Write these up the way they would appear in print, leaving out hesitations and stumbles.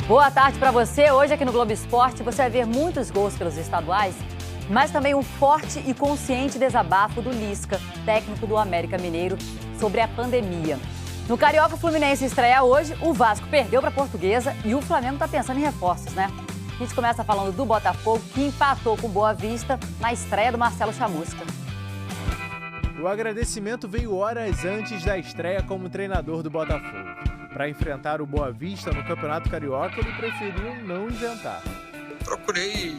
Boa tarde para você. Hoje aqui no Globo Esporte você vai ver muitos gols pelos estaduais, mas também um forte e consciente desabafo do Lisca, técnico do América Mineiro, sobre a pandemia. No Carioca, o Fluminense estreia hoje, o Vasco perdeu para a Portuguesa e o Flamengo está pensando em reforços, né? A gente começa falando do Botafogo, que empatou com Boa Vista na estreia do Marcelo Chamusca. O agradecimento veio horas antes da estreia como treinador do Botafogo. Para enfrentar o Boa Vista no Campeonato Carioca, ele preferiu não inventar. Procurei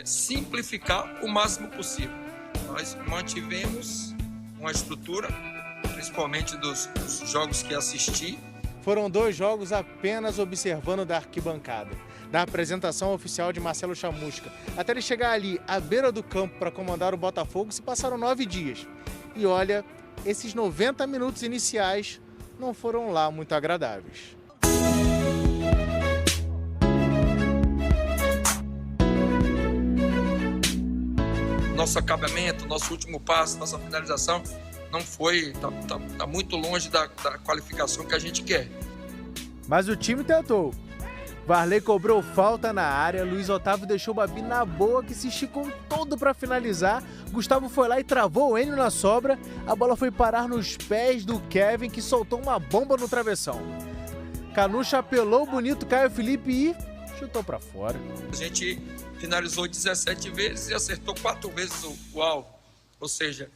simplificar o máximo possível. Nós mantivemos uma estrutura, principalmente dos jogos que assisti. Foram 2 jogos apenas observando da arquibancada, da apresentação oficial de Marcelo Chamusca. Até ele chegar ali, à beira do campo, para comandar o Botafogo, se passaram 9 dias. E olha, esses 90 minutos iniciais não foram lá muito agradáveis. Nosso acabamento, nosso último passo, nossa finalização não foi, tá muito longe da qualificação que a gente quer. Mas o time tentou. Varley cobrou falta na área, Luiz Otávio deixou o Babi na boa, que se esticou todo para finalizar. Gustavo foi lá e travou o Enio na sobra. A bola foi parar nos pés do Kevin, que soltou uma bomba no travessão. Canucha apelou o bonito Caio Felipe e chutou para fora. A gente finalizou 17 vezes e acertou 4 vezes o alvo. Ou seja,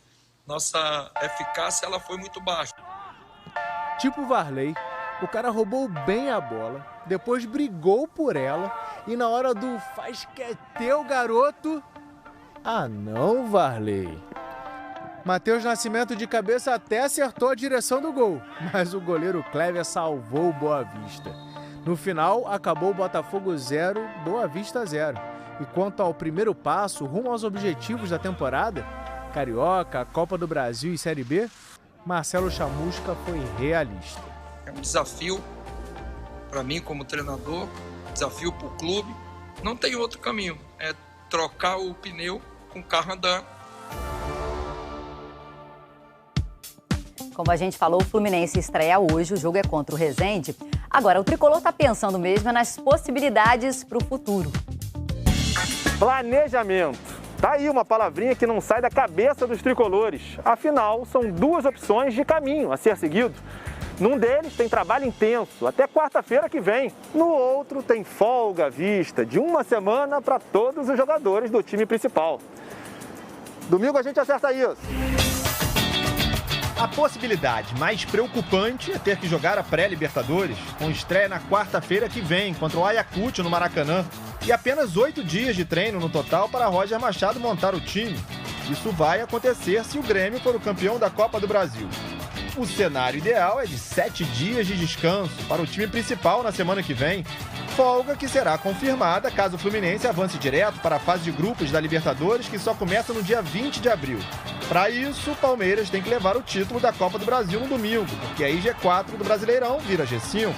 nossa eficácia ela foi muito baixa. Tipo Varley, o cara roubou bem a bola, depois brigou por ela e na hora do faz que é teu, garoto... Ah não, Varley. Matheus Nascimento de cabeça até acertou a direção do gol, mas o goleiro Clévia salvou o Boa Vista. No final, acabou o Botafogo 0, Boa Vista 0. E quanto ao primeiro passo rumo aos objetivos da temporada, Carioca, Copa do Brasil e Série B, Marcelo Chamusca foi realista. É um desafio para mim como treinador, desafio para o clube. Não tem outro caminho, é trocar o pneu com o carro andando. Como a gente falou, o Fluminense estreia hoje, o jogo é contra o Resende. Agora, o Tricolor está pensando mesmo nas possibilidades para o futuro. Planejamento. Tá aí uma palavrinha que não sai da cabeça dos tricolores. Afinal, são 2 opções de caminho a ser seguido. Num deles tem trabalho intenso, até quarta-feira que vem. No outro tem folga à vista, de 1 semana para todos os jogadores do time principal. Domingo a gente acerta isso. A possibilidade mais preocupante é ter que jogar a pré-Libertadores, com estreia na quarta-feira que vem, contra o Ayacucho no Maracanã. E apenas 8 dias de treino no total para Roger Machado montar o time. Isso vai acontecer se o Grêmio for o campeão da Copa do Brasil. O cenário ideal é de 7 dias de descanso para o time principal na semana que vem. Folga que será confirmada caso o Fluminense avance direto para a fase de grupos da Libertadores, que só começa no dia 20 de abril. Para isso, o Palmeiras tem que levar o título da Copa do Brasil no domingo, porque aí G4 do Brasileirão vira G5.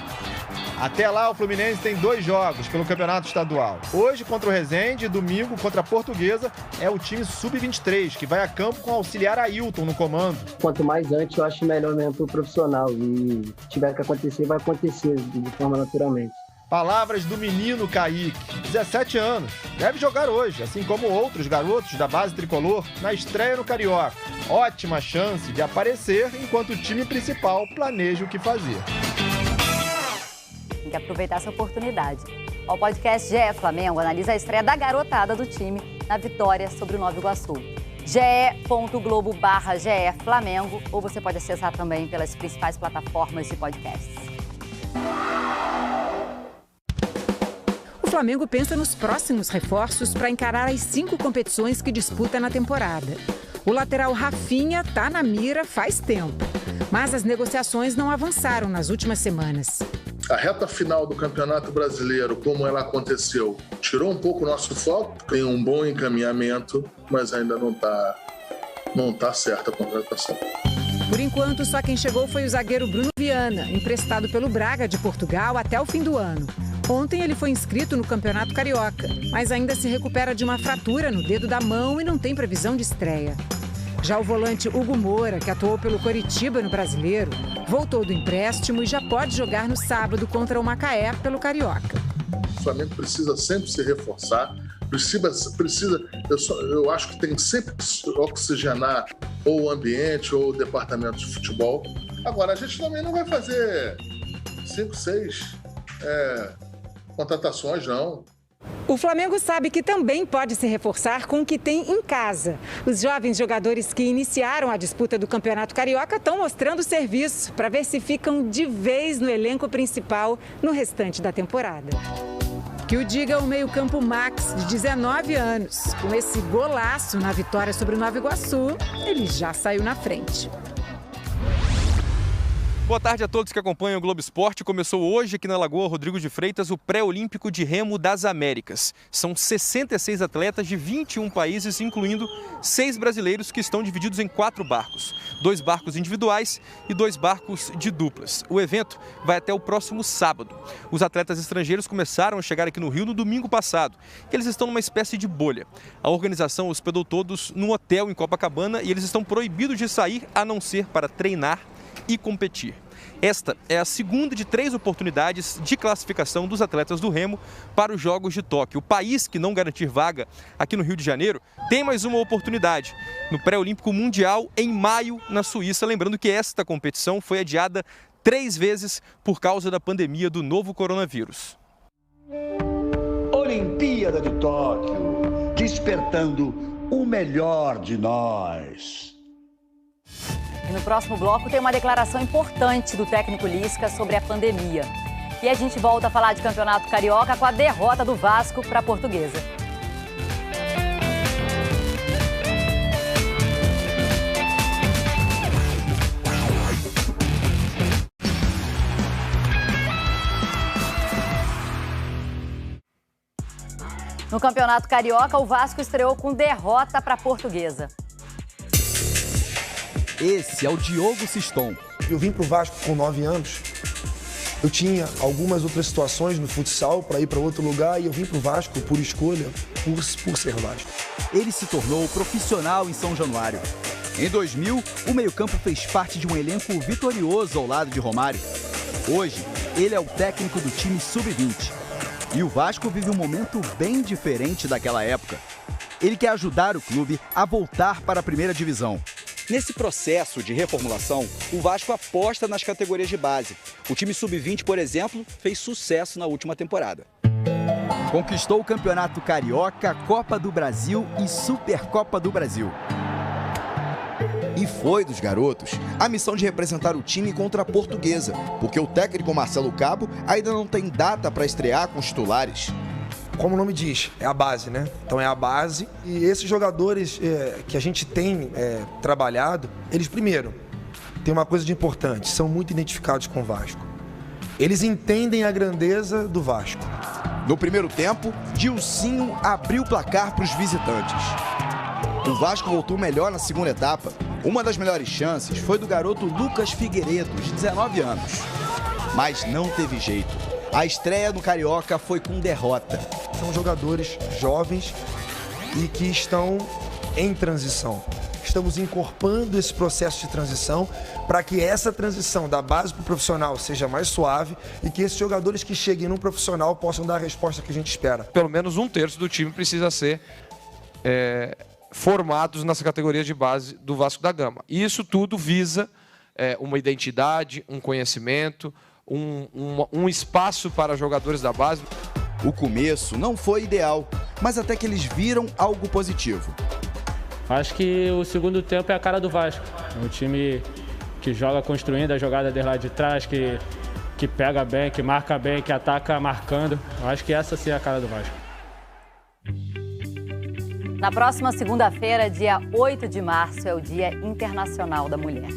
Até lá, o Fluminense tem 2 jogos pelo Campeonato Estadual. Hoje contra o Resende e domingo contra a Portuguesa é o time Sub-23, que vai a campo com o auxiliar Ailton no comando. Quanto mais antes, eu acho melhor mesmo para o profissional. E se tiver que acontecer, vai acontecer de forma naturalmente. Palavras do menino Kaique, 17 anos. Deve jogar hoje, assim como outros garotos da base tricolor, na estreia no Carioca. Ótima chance de aparecer enquanto o time principal planeja o que fazer. Tem que aproveitar essa oportunidade. O podcast GE Flamengo analisa a estreia da garotada do time na vitória sobre o Nova Iguaçu. ge.globo.com/GE Flamengo, ou você pode acessar também pelas principais plataformas de podcasts. O Flamengo pensa nos próximos reforços para encarar as 5 competições que disputa na temporada. O lateral Rafinha está na mira faz tempo, mas as negociações não avançaram nas últimas semanas. A reta final do Campeonato Brasileiro, como ela aconteceu, tirou um pouco o nosso foco. Tem um bom encaminhamento, mas ainda não tá certa a contratação. Por enquanto, só quem chegou foi o zagueiro Bruno Viana, emprestado pelo Braga de Portugal até o fim do ano. Ontem ele foi inscrito no Campeonato Carioca, mas ainda se recupera de uma fratura no dedo da mão e não tem previsão de estreia. Já o volante Hugo Moura, que atuou pelo Coritiba no Brasileiro, Voltou do empréstimo e já pode jogar no sábado contra o Macaé pelo Carioca. O Flamengo precisa sempre se reforçar, eu acho que tem sempre que oxigenar ou o ambiente ou o departamento de futebol. Agora, a gente também não vai fazer 5, 6 contratações, não. O Flamengo sabe que também pode se reforçar com o que tem em casa. Os jovens jogadores que iniciaram a disputa do Campeonato Carioca estão mostrando serviço para ver se ficam de vez no elenco principal no restante da temporada. Que o diga o meio-campo Max, de 19 anos. Com esse golaço na vitória sobre o Nova Iguaçu, ele já saiu na frente. Boa tarde a todos que acompanham o Globo Esporte. Começou hoje aqui na Lagoa Rodrigo de Freitas o pré-olímpico de remo das Américas. São 66 atletas de 21 países, incluindo 6 brasileiros que estão divididos em 4 barcos. 2 barcos individuais e 2 barcos de duplas. O evento vai até o próximo sábado. Os atletas estrangeiros começaram a chegar aqui no Rio no domingo passado. Eles estão numa espécie de bolha. A organização hospedou todos num hotel em Copacabana e eles estão proibidos de sair a não ser para treinar e competir. Esta é a segunda de 3 oportunidades de classificação dos atletas do remo para os Jogos de Tóquio. O país que não garantir vaga aqui no Rio de Janeiro tem mais uma oportunidade no pré-olímpico mundial em maio na Suíça. Lembrando que esta competição foi adiada 3 vezes por causa da pandemia do novo coronavírus. Olimpíada de Tóquio, despertando o melhor de nós. E no próximo bloco tem uma declaração importante do técnico Lisca sobre a pandemia. E a gente volta a falar de Campeonato Carioca com a derrota do Vasco para a Portuguesa. No Campeonato Carioca, o Vasco estreou com derrota para a Portuguesa. Esse é o Diogo Siston. Eu vim pro Vasco com 9 anos. Eu tinha algumas outras situações no futsal para ir para outro lugar e eu vim pro Vasco por escolha, por ser Vasco. Ele se tornou profissional em São Januário. Em 2000, o meio-campo fez parte de um elenco vitorioso ao lado de Romário. Hoje, ele é o técnico do time sub-20. E o Vasco vive um momento bem diferente daquela época. Ele quer ajudar o clube a voltar para a primeira divisão. Nesse processo de reformulação, o Vasco aposta nas categorias de base. O time sub-20, por exemplo, fez sucesso na última temporada. Conquistou o Campeonato Carioca, Copa do Brasil e Supercopa do Brasil. E foi dos garotos a missão de representar o time contra a Portuguesa, porque o técnico Marcelo Cabo ainda não tem data para estrear com os titulares. Como o nome diz, é a base, né? Então é a base. E esses jogadores que a gente tem trabalhado, eles primeiro, tem uma coisa de importante, são muito identificados com o Vasco. Eles entendem a grandeza do Vasco. No primeiro tempo, Dilcinho abriu o placar para os visitantes. O Vasco voltou melhor na segunda etapa. Uma das melhores chances foi do garoto Lucas Figueiredo, de 19 anos. Mas não teve jeito. A estreia no Carioca foi com derrota. São jogadores jovens e que estão em transição. Estamos incorporando esse processo de transição para que essa transição da base para o profissional seja mais suave e que esses jogadores que cheguem no profissional possam dar a resposta que a gente espera. Pelo menos 1/3 do time precisa ser formados nas categorias de base do Vasco da Gama. E isso tudo visa uma identidade, um conhecimento, um espaço para jogadores da base. O começo não foi ideal, mas até que eles viram algo positivo. Acho que o segundo tempo é a cara do Vasco. É um time que joga construindo a jogada desde lá de trás, que pega bem, que marca bem, que ataca marcando. Acho que essa sim é a cara do Vasco. Na próxima segunda-feira, dia 8 de março, é o Dia Internacional da Mulher.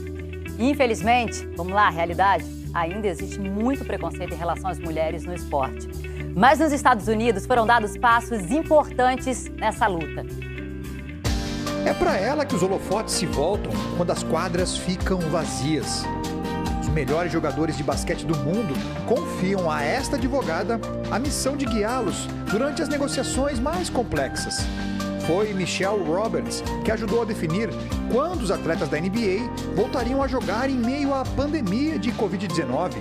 E, infelizmente, vamos lá, a realidade, ainda existe muito preconceito em relação às mulheres no esporte. Mas nos Estados Unidos foram dados passos importantes nessa luta. É para ela que os holofotes se voltam quando as quadras ficam vazias. Os melhores jogadores de basquete do mundo confiam a esta advogada a missão de guiá-los durante as negociações mais complexas. foi Michelle Roberts, que ajudou a definir quando os atletas da NBA voltariam a jogar em meio à pandemia de Covid-19.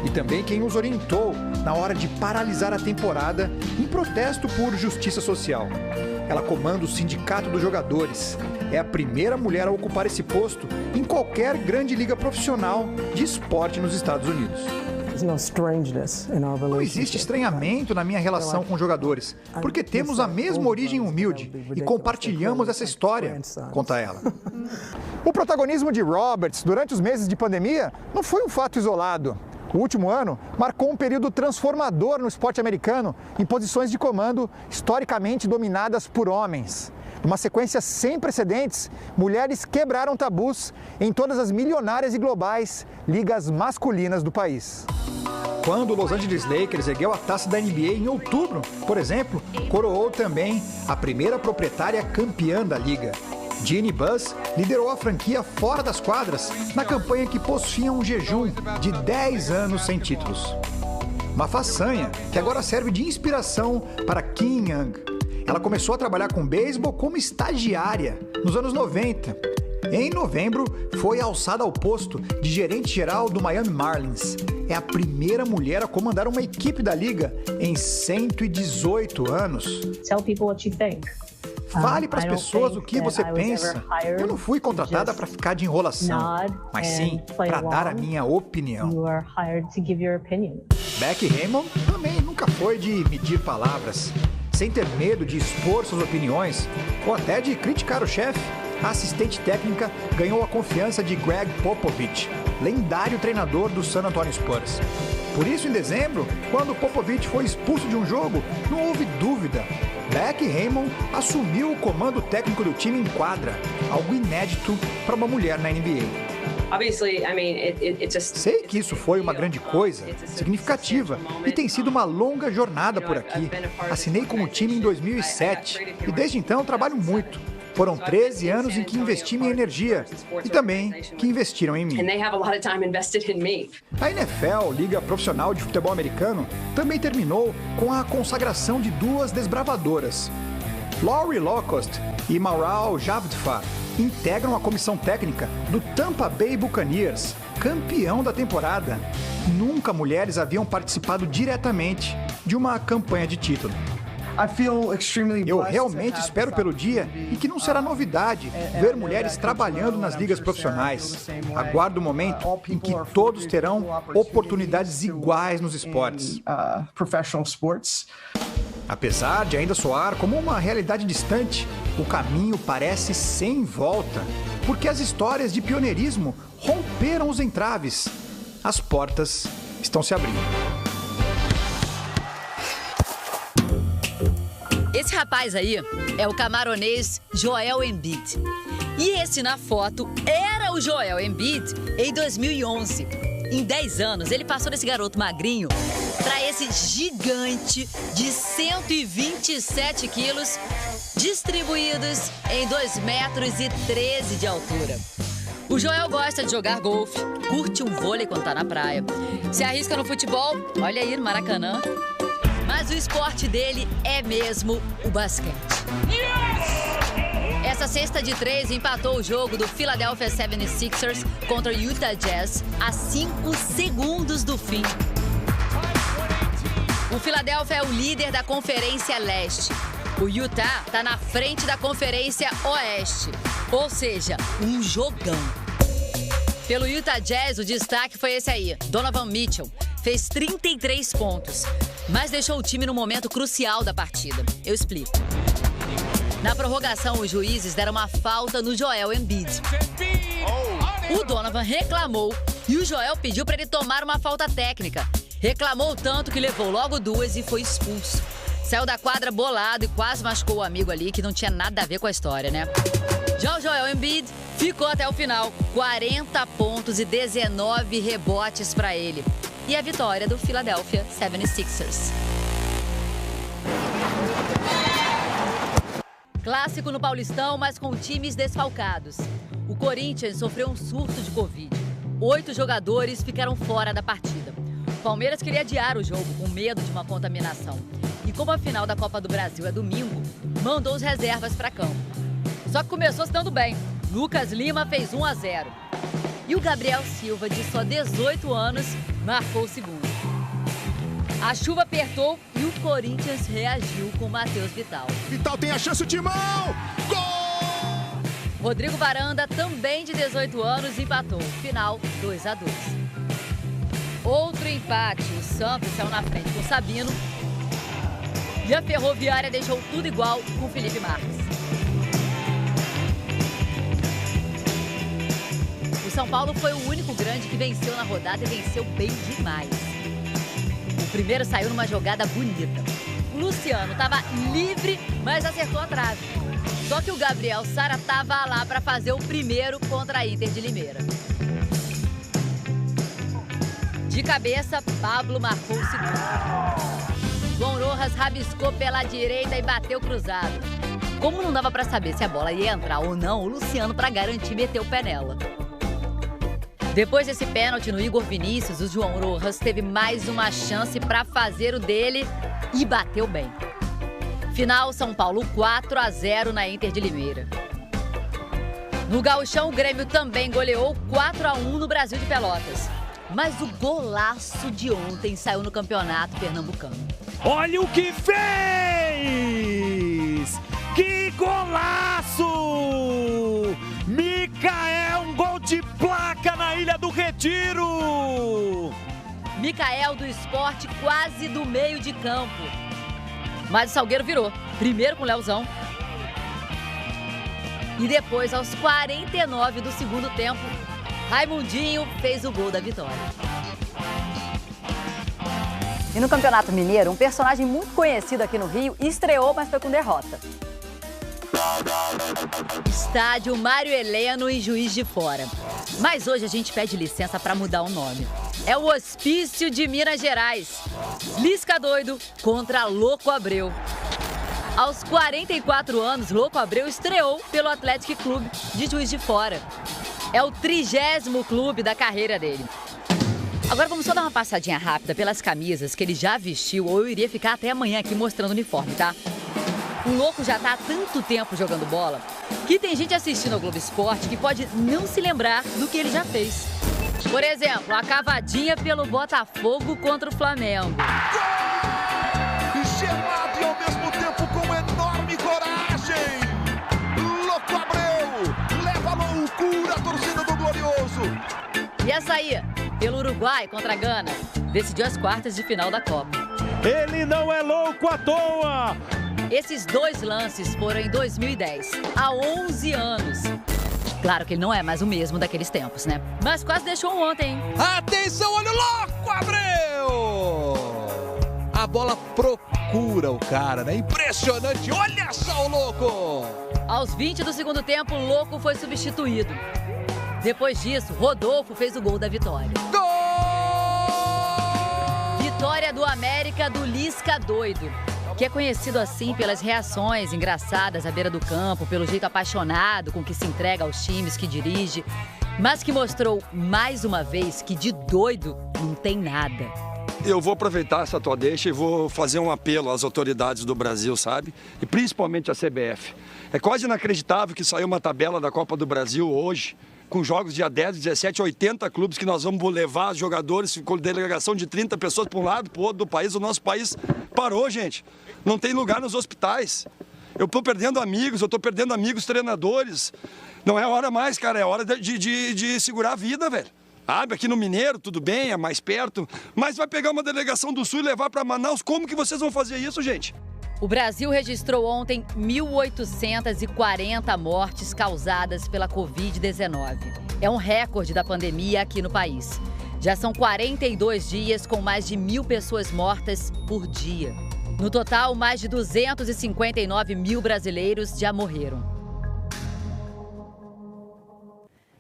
E também quem os orientou na hora de paralisar a temporada em protesto por justiça social. Ela comanda o Sindicato dos Jogadores. É a primeira mulher a ocupar esse posto em qualquer grande liga profissional de esporte nos Estados Unidos. Não existe estranhamento na minha relação com os jogadores, porque temos a mesma origem humilde e compartilhamos essa história, conta ela. O protagonismo de Roberts durante os meses de pandemia não foi um fato isolado. O último ano marcou um período transformador no esporte americano em posições de comando historicamente dominadas por homens. Numa sequência sem precedentes, mulheres quebraram tabus em todas as milionárias e globais ligas masculinas do país. Quando o Los Angeles Lakers ergueu a taça da NBA em outubro, por exemplo, coroou também a primeira proprietária campeã da liga. Jeannie Buss liderou a franquia fora das quadras na campanha que pôs fim a um jejum de 10 anos sem títulos. Uma façanha que agora serve de inspiração para Kim Young. Ela começou a trabalhar com beisebol como estagiária nos anos 90. Em novembro, foi alçada ao posto de gerente-geral do Miami Marlins. É a primeira mulher a comandar uma equipe da liga em 118 anos. Tell people what you think. Fale para as pessoas o que você pensa. Eu não fui contratada para ficar de enrolação, mas sim para dar a minha opinião. Becky Hammon também nunca foi de medir palavras. Sem ter medo de expor suas opiniões ou até de criticar o chefe, a assistente técnica ganhou a confiança de Greg Popovich, lendário treinador do San Antonio Spurs. Por isso, em dezembro, quando Popovich foi expulso de um jogo, não houve dúvida. Becky Hammon assumiu o comando técnico do time em quadra, algo inédito para uma mulher na NBA. Sei que isso foi uma grande coisa, significativa, e tem sido uma longa jornada por aqui. Assinei com o time em 2007 e desde então trabalho muito. Foram 13 anos em que investi minha energia e também que investiram em mim. A NFL, Liga Profissional de Futebol Americano, também terminou com a consagração de duas desbravadoras. Lori Lockwood e Maral Javdfar integram a comissão técnica do Tampa Bay Buccaneers, campeão da temporada. Nunca mulheres haviam participado diretamente de uma campanha de título. Eu realmente espero pelo dia em que não será novidade ver mulheres trabalhando nas ligas profissionais. Aguardo o momento em que todos terão oportunidades iguais nos esportes. Apesar de ainda soar como uma realidade distante, o caminho parece sem volta, porque as histórias de pioneirismo romperam os entraves. As portas estão se abrindo. Esse rapaz aí é o camaronês Joel Embiid. E esse na foto era o Joel Embiid em 2011. Em 10 anos, ele passou desse garoto magrinho para esse gigante de 127 quilos, distribuídos em 2,13 metros de altura. O Joel gosta de jogar golfe, curte um vôlei quando tá na praia, se arrisca no futebol, olha aí no Maracanã. Mas o esporte dele é mesmo o basquete. Essa cesta de 3 empatou o jogo do Philadelphia 76ers contra o Utah Jazz a 5 segundos do fim. O Philadelphia é o líder da Conferência Leste. O Utah está na frente da Conferência Oeste. Ou seja, um jogão. Pelo Utah Jazz, o destaque foi esse aí, Donovan Mitchell. Fez 33 pontos, mas deixou o time no momento crucial da partida. Eu explico. Na prorrogação, os juízes deram uma falta no Joel Embiid. O Donovan reclamou e o Joel pediu para ele tomar uma falta técnica. Reclamou tanto que levou logo 2 e foi expulso. Saiu da quadra bolado e quase machucou o amigo ali, que não tinha nada a ver com a história, né? Já o Joel Embiid ficou até o final. 40 pontos e 19 rebotes para ele. E a vitória do Philadelphia 76ers. Clássico no Paulistão, mas com times desfalcados. O Corinthians sofreu um surto de Covid. 8 jogadores ficaram fora da partida. O Palmeiras queria adiar o jogo com medo de uma contaminação. E como a final da Copa do Brasil é domingo, mandou os reservas para campo. Só que começou se dando bem. Lucas Lima fez 1-0. E o Gabriel Silva, de só 18 anos, marcou o segundo. A chuva apertou e o Corinthians reagiu com o Matheus Vital. Vital tem a chance, o Timão! Gol! Rodrigo Varanda, também de 18 anos, empatou. Final 2-2. Outro empate. O Santos saiu na frente com o Sabino. E a Ferroviária deixou tudo igual com o Felipe Marques. O São Paulo foi o único grande que venceu na rodada e venceu bem demais. O primeiro saiu numa jogada bonita. O Luciano estava livre, mas acertou a trave. Só que o Gabriel Sara estava lá para fazer o primeiro contra a Inter de Limeira. De cabeça, Pablo marcou o segundo. João Rojas rabiscou pela direita e bateu cruzado. Como não dava para saber se a bola ia entrar ou não, o Luciano, para garantir, meteu o pé nela. Depois desse pênalti no Igor Vinícius, o João Rojas teve mais uma chance para fazer o dele e bateu bem. Final, São Paulo 4-0 na Inter de Limeira. No Gauchão, o Grêmio também goleou 4-1 no Brasil de Pelotas. Mas o golaço de ontem saiu no campeonato pernambucano. Olha o que fez! Que golaço! Micael, um gol de placa na Ilha do Retiro! Micael do Sport quase do meio de campo. Mas o Salgueiro virou. Primeiro com o Leozão. E depois, aos 49 do segundo tempo, Raimundinho fez o gol da vitória. E no Campeonato Mineiro, um personagem muito conhecido aqui no Rio estreou, mas foi com derrota. Estádio Mário Heleno em Juiz de Fora. Mas hoje a gente pede licença para mudar o nome. É o Hospício de Minas Gerais. Lisca doido contra Louco Abreu. Aos 44 anos, Louco Abreu estreou pelo Atlético Clube de Juiz de Fora. É o 30º clube da carreira dele. Agora vamos só dar uma passadinha rápida pelas camisas que ele já vestiu, ou eu iria ficar até amanhã aqui mostrando o uniforme, tá? O Louco já tá há tanto tempo jogando bola que tem gente assistindo ao Globo Esporte que pode não se lembrar do que ele já fez. Por exemplo, a cavadinha pelo Botafogo contra o Flamengo. Gol! Gelado e ao mesmo tempo com enorme coragem. Louco Abreu leva a loucura a torcida do Glorioso. E essa aí, pelo Uruguai contra a Gana, decidiu as quartas de final da Copa. Ele não é louco à toa! Esses dois lances foram em 2010, há 11 anos. Claro que ele não é mais o mesmo daqueles tempos, né? Mas quase deixou um ontem, hein? Atenção, olha o Louco Abreu! A bola procura o cara, né? Impressionante, olha só o Louco! Aos 20 do segundo tempo, o Louco foi substituído. Depois disso, Rodolfo fez o gol da vitória. Gol! Vitória do América do Lisca doido, que é conhecido assim pelas reações engraçadas à beira do campo, pelo jeito apaixonado com que se entrega aos times que dirige, mas que mostrou mais uma vez que de doido não tem nada. Eu vou aproveitar essa tua deixa e vou fazer um apelo às autoridades do Brasil, sabe? E principalmente à CBF. É quase inacreditável que saiu uma tabela da Copa do Brasil hoje, com jogos dia 10, 17, 80 clubes que nós vamos levar os jogadores com delegação de 30 pessoas para um lado, para o outro do país. O nosso país parou, gente. Não tem lugar nos hospitais. Eu estou perdendo amigos, treinadores. Não é hora mais, cara, é hora de segurar a vida, velho. Sabe, aqui no Mineiro, tudo bem, é mais perto, mas vai pegar uma delegação do Sul e levar para Manaus. Como que vocês vão fazer isso, gente? O Brasil registrou ontem 1.840 mortes causadas pela Covid-19. É um recorde da pandemia aqui no país. Já são 42 dias com mais de 1.000 pessoas mortas por dia. No total, mais de 259 mil brasileiros já morreram.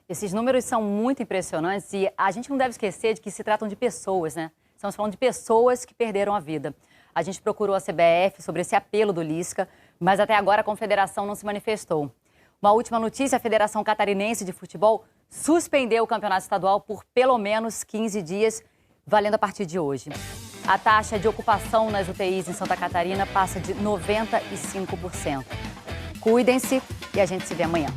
Esses números são muito impressionantes e a gente não deve esquecer de que se tratam de pessoas, né? Estamos falando de pessoas que perderam a vida. A gente procurou a CBF sobre esse apelo do Lisca, mas até agora a Confederação não se manifestou. Uma última notícia, a Federação Catarinense de Futebol suspendeu o campeonato estadual por pelo menos 15 dias, valendo a partir de hoje. A taxa de ocupação nas UTIs em Santa Catarina passa de 95%. Cuidem-se e a gente se vê amanhã.